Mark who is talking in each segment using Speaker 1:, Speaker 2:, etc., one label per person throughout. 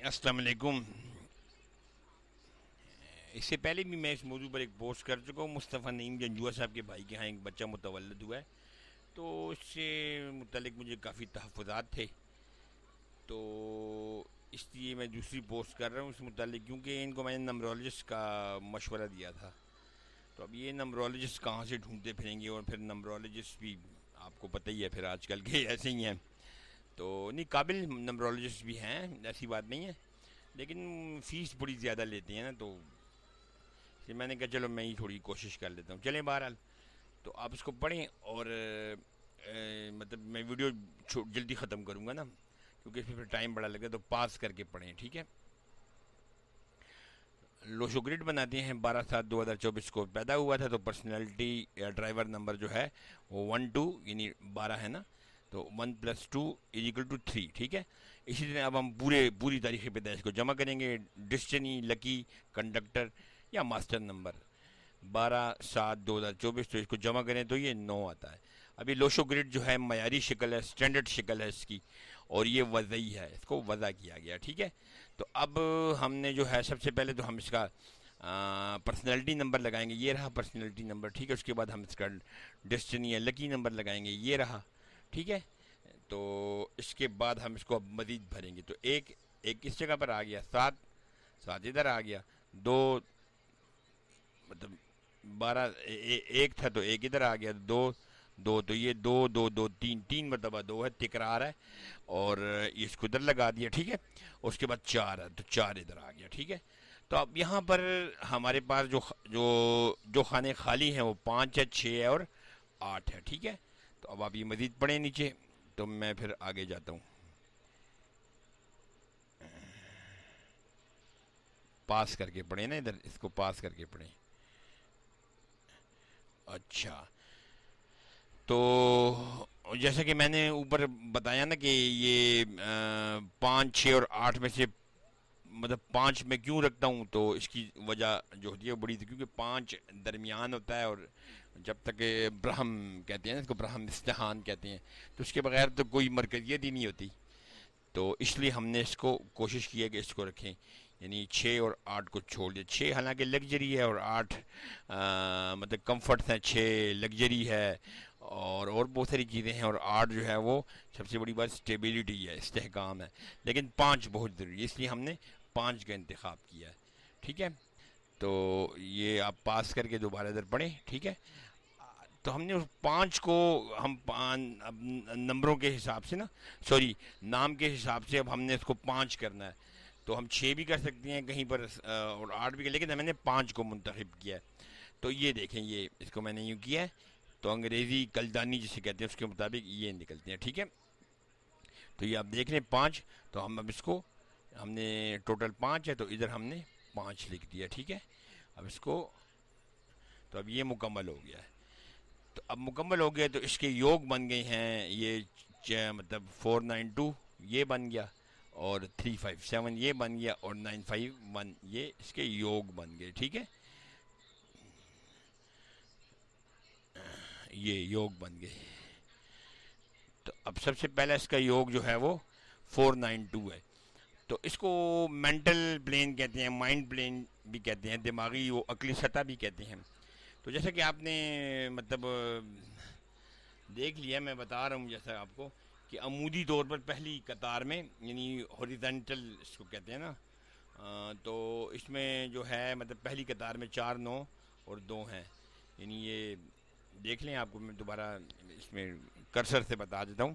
Speaker 1: السلام علیکم۔ اس سے پہلے بھی میں اس موضوع پر ایک پوسٹ کر چکا ہوں۔ مصطفیٰ نعیم جنجوعہ صاحب کے بھائی کے ہاں ایک بچہ متولد ہوا ہے، تو اس سے متعلق مجھے کافی تحفظات تھے، تو اس لیے میں دوسری پوسٹ کر رہا ہوں اس متعلق، کیونکہ ان کو میں نے نمبرولوجسٹ کا مشورہ دیا تھا۔ تو اب یہ نمبرولوجسٹ کہاں سے ڈھونڈتے پھریں گے، اور پھر نمبرولوجسٹ بھی آپ کو پتہ ہی ہے پھر آج کل کے ایسے ہی ہیں، تو نہیں قابل نمبرولوجسٹ بھی ہیں، ایسی بات نہیں ہے، لیکن فیس بڑی زیادہ لیتے ہیں نا، تو پھر میں نے کہا چلو میں ہی تھوڑی کوشش کر لیتا ہوں۔ چلیں بہرحال، تو آپ اس کو پڑھیں، اور مطلب میں ویڈیو جلدی ختم کروں گا نا، کیونکہ اس میں پھر ٹائم بڑا لگا، تو پاس کر کے پڑھیں، ٹھیک ہے۔ لوشو گریڈ بناتے ہیں 12/7/2024 کو پیدا ہوا تھا، تو پرسنالٹی ڈرائیور نمبر جو ہے وہ 1 2 یعنی 12 ہے نا، تو 1+2=3، ٹھیک ہے۔ اسی طرح اب ہم پوری تاریخ پیدائش کو جمع کریں گے، ڈسٹنی، لکی، کنڈکٹر یا ماسٹر نمبر 12/7/2024، تو اس کو جمع کریں تو یہ 9 آتا ہے۔ ابھی لوشو گریڈ جو ہے معیاری شکل ہے، سٹینڈرڈ شکل ہے اس کی، اور یہ وضعی ہے، اس کو وضع کیا گیا، ٹھیک ہے۔ تو اب ہم نے جو ہے سب سے پہلے تو ہم اس کا پرسنالٹی نمبر لگائیں گے، یہ رہا پرسنالٹی نمبر، ٹھیک ہے۔ اس کے بعد ہم اس کا ڈسٹنی یا لکی نمبر لگائیں گے، یہ رہا، ٹھیک ہے۔ تو اس کے بعد ہم اس کو اب مزید بھریں گے، تو ایک اس جگہ پر آ گیا، 7 ادھر آ گیا، 2 مطلب 12 ایک تھا تو ایک ادھر آ گیا، 2 تو یہ 2 2 2 3 مرتبہ 2 ہے، تکرار ہے، اور اس کو ادھر لگا دیا، ٹھیک ہے۔ اس کے بعد 4 ہے تو 4 ادھر آ گیا، ٹھیک ہے۔ تو اب یہاں پر ہمارے پاس جو خانے خالی ہیں وہ 5 ہے، 6 ہے اور 8 ہے، ٹھیک ہے۔ تو اب آپ یہ مزید پڑھیں نیچے، تو میں پھر آگے جاتا ہوں۔ پاس کر کے پڑھیں نا، ادھر اس کو پاس کر کے پڑھیں۔ اچھا، تو جیسا کہ میں نے اوپر بتایا نا کہ یہ 5 6 اور 8 میں سے مطلب 5 میں کیوں رکھتا ہوں، تو اس کی وجہ جو ہوتی ہے وہ بڑی تھی، کیونکہ 5 درمیان ہوتا ہے، اور جب تک برہم کہتے ہیں نا، اس کو برہم استحان کہتے ہیں، تو اس کے بغیر تو کوئی مرکزیت ہی نہیں ہوتی، تو اس لیے ہم نے اس کو کوشش کی ہے کہ اس کو رکھیں، یعنی 6 اور 8 کو چھوڑ دیا۔ 6 حالانکہ لگژری ہے، اور 8 مطلب کمفرٹس ہیں، 6 لگژری ہے، اور بہت ساری چیزیں ہیں، اور 8 جو ہے وہ سب سے بڑی بات اسٹیبلٹی ہے، استحکام ہے، لیکن 5 بہت ضروری ہے، اس لیے ہم نے 5 کا انتخاب کیا ہے، ٹھیک ہے۔ تو یہ آپ پاس کر کے دوبارہ ادھر پڑھیں، ٹھیک ہے۔ تو ہم نے اس 5 کو ہم نمبروں کے حساب سے نا، سوری نام کے حساب سے، اب ہم نے اس کو 5 کرنا ہے، تو ہم 6 بھی کر سکتے ہیں کہیں پر، اور 8 بھی لیکن ہم نے 5 کو منتخب کیا ہے۔ تو یہ دیکھیں، یہ اس کو میں نے یوں کیا ہے، تو انگریزی کلدانی جسے کہتے ہیں اس کے مطابق یہ نکلتے ہیں، ٹھیک ہے۔ تو یہ آپ دیکھ لیں 5، تو ہم اب اس کو ہم نے ٹوٹل 5 ہے، تو ادھر ہم نے 5 لکھ دیا، ٹھیک ہے۔ اب اس کو، تو اب یہ مکمل ہو گیا ہے، تو اب مکمل ہو گیا، تو اس کے یوگ بن گئے ہیں، یہ مطلب 492 یہ بن گیا، اور 357 یہ بن گیا، اور 951 یہ اس کے یوگ بن گئے، ٹھیک ہے۔ یہ یوگ بن گئے، تو اب سب سے پہلا اس کا یوگ جو ہے وہ 492 ہے، تو اس کو مینٹل پلین کہتے ہیں، مائنڈ پلین بھی کہتے ہیں، دماغی وہ عقلی سطح بھی کہتے ہیں۔ تو جیسا کہ آپ نے مطلب دیکھ لیا، میں بتا رہا ہوں جیسا آپ کو، کہ عمودی طور پر پہلی قطار میں، یعنی ہاریزونٹل اس کو کہتے ہیں نا، تو اس میں جو ہے مطلب پہلی قطار میں 4 9 اور 2 ہیں، یعنی یہ دیکھ لیں، آپ کو میں دوبارہ اس میں کرسر سے بتا دیتا ہوں۔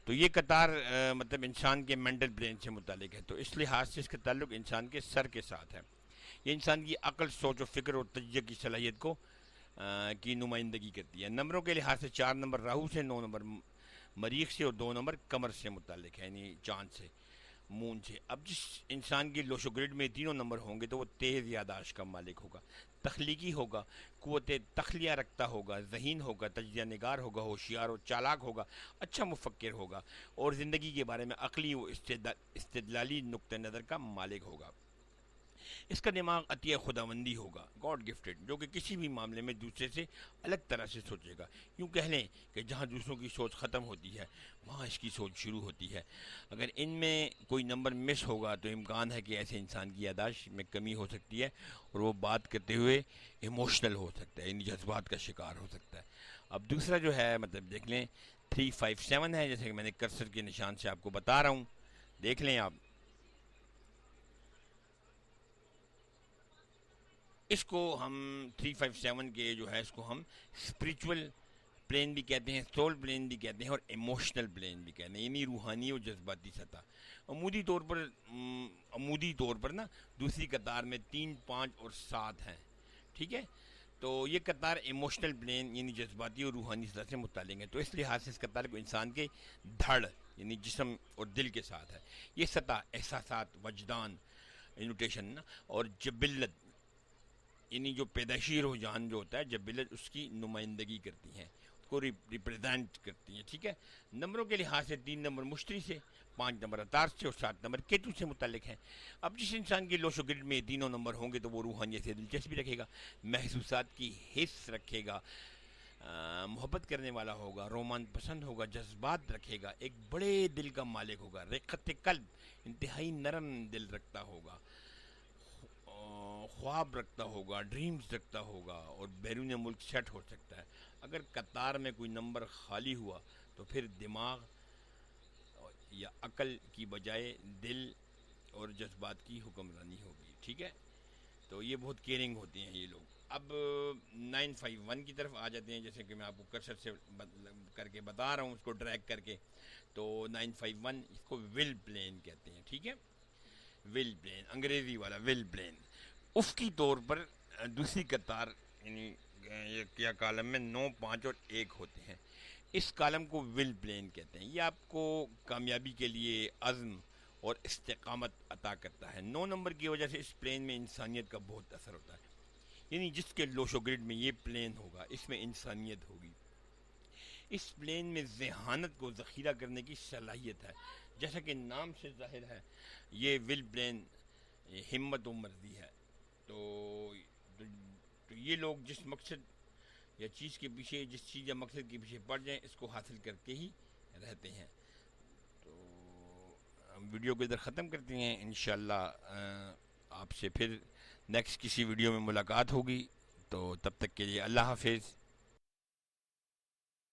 Speaker 1: تو یہ قطار مطلب انسان کے مینٹل پلین سے متعلق ہے، تو اس لحاظ سے اس کا تعلق انسان کے سر کے ساتھ ہے، یہ انسان کی عقل، سوچ و فکر اور تجزیہ کی صلاحیت کو کی نمائندگی کرتی ہے۔ نمبروں کے لحاظ سے 4 نمبر راہو سے، 9 نمبر مریخ سے، اور 2 نمبر قمر سے متعلق ہے، یعنی چاند سے، مون سے۔ اب جس انسان کی لوشو گریڈ میں تینوں نمبر ہوں گے تو وہ تیز یاداشت کا مالک ہوگا، تخلیقی ہوگا، قوت تخلیہ رکھتا ہوگا، ذہین ہوگا، تجزیہ نگار ہوگا، ہوشیار و چالاک ہوگا، اچھا مفکر ہوگا، اور زندگی کے بارے میں عقلی و استدلالی نقطہ نظر کا مالک ہوگا۔ اس کا دماغ عطیہ خداوندی ہوگا، گاڈ گفٹڈ، جو کہ کسی بھی معاملے میں دوسرے سے الگ طرح سے سوچے گا. یوں کہہ لیں کہ جہاں دوسروں کی سوچ ختم ہوتی ہے وہاں اس کی سوچ شروع ہوتی ہے. اگر ان میں کوئی نمبر مس ہوگا تو امکان ہے کہ ایسے انسان کی یادداشت میں کمی ہو سکتی ہے اور وہ بات کرتے ہوئے ایموشنل ہو سکتا ہے، یعنی جذبات کا شکار ہو سکتا ہے. اب دوسرا جو ہے مطلب دیکھ لیں 357 ہے، جیسے کہ میں نے کرسر کے نشان سے آپ کو بتا رہا ہوں، دیکھ لیں آپ. اس کو ہم 357 کے جو ہے اس کو ہم اسپریچول پلین بھی کہتے ہیں، سول پلین بھی کہتے ہیں، اور ایموشنل پلین بھی کہتے ہیں، یعنی روحانی اور جذباتی سطح. عمودی طور پر نا دوسری قطار میں 3، 5 اور 7 ہیں، ٹھیک ہے. تو یہ قطار ایموشنل پلین یعنی جذباتی اور روحانی سطح سے متعلق ہے. تو اس لحاظ سے اس قطار کو انسان کے دھڑ یعنی جسم اور دل کے ساتھ ہے. یہ سطح احساسات، وجدان، انوٹیشن نا، اور جبلت یعنی جو پیدائشی رجحان جو ہوتا ہے جبلت، اس کی نمائندگی کرتی ہیں، اس کو ریپریزینٹ کرتی ہیں، ٹھیک ہے. نمبروں کے لحاظ سے 3 نمبر مشتری سے، 5 نمبر عطارد سے اور 7 نمبر کیتو سے متعلق ہیں. اب جس انسان کے لوش و گرد میں تینوں نمبر ہوں گے تو وہ روحانیت سے دلچسپی رکھے گا، محسوسات کی حس رکھے گا، محبت کرنے والا ہوگا، رومان پسند ہوگا، جذبات رکھے گا، ایک بڑے دل کا مالک ہوگا، رقت قلب انتہائی نرم دل رکھتا ہوگا، خواب رکھتا ہوگا، ڈریمز رکھتا ہوگا، اور بیرون ملک سیٹ ہو سکتا ہے. اگر قطار میں کوئی نمبر خالی ہوا تو پھر دماغ یا عقل کی بجائے دل اور جذبات کی حکمرانی ہوگی، ٹھیک ہے. تو یہ بہت کیئرنگ ہوتے ہیں یہ لوگ. اب 951 کی طرف آ جاتے ہیں، جیسے کہ میں آپ کو کرسر سے کر کے بتا رہا ہوں، اس کو ڈریگ کر کے. تو 951 اس کو ول پلین کہتے ہیں، ٹھیک ہے. ول پلین، انگریزی والا ول پلین. افقی طور پر دوسری قطار یعنی کیا کالم میں 9، 5 اور 1 ہوتے ہیں. اس کالم کو ول پلین کہتے ہیں. یہ آپ کو کامیابی کے لیے عزم اور استقامت عطا کرتا ہے. 9 نمبر کی وجہ سے اس پلین میں انسانیت کا بہت اثر ہوتا ہے، یعنی جس کے لوش و گرڈ میں یہ پلین ہوگا اس میں انسانیت ہوگی. اس پلین میں ذہانت کو ذخیرہ کرنے کی صلاحیت ہے. جیسا کہ نام سے ظاہر ہے یہ ول پلین ہمت و مرضی ہے. تو یہ لوگ جس مقصد یا چیز کے پیچھے، جس چیز یا مقصد کے پیچھے پڑ جائیں اس کو حاصل کرتے ہی رہتے ہیں. تو ہم ویڈیو کو ادھر ختم کرتے ہیں. انشاءاللہ آپ سے پھر نیکسٹ کسی ویڈیو میں ملاقات ہوگی. تو تب تک کے لیے اللہ حافظ.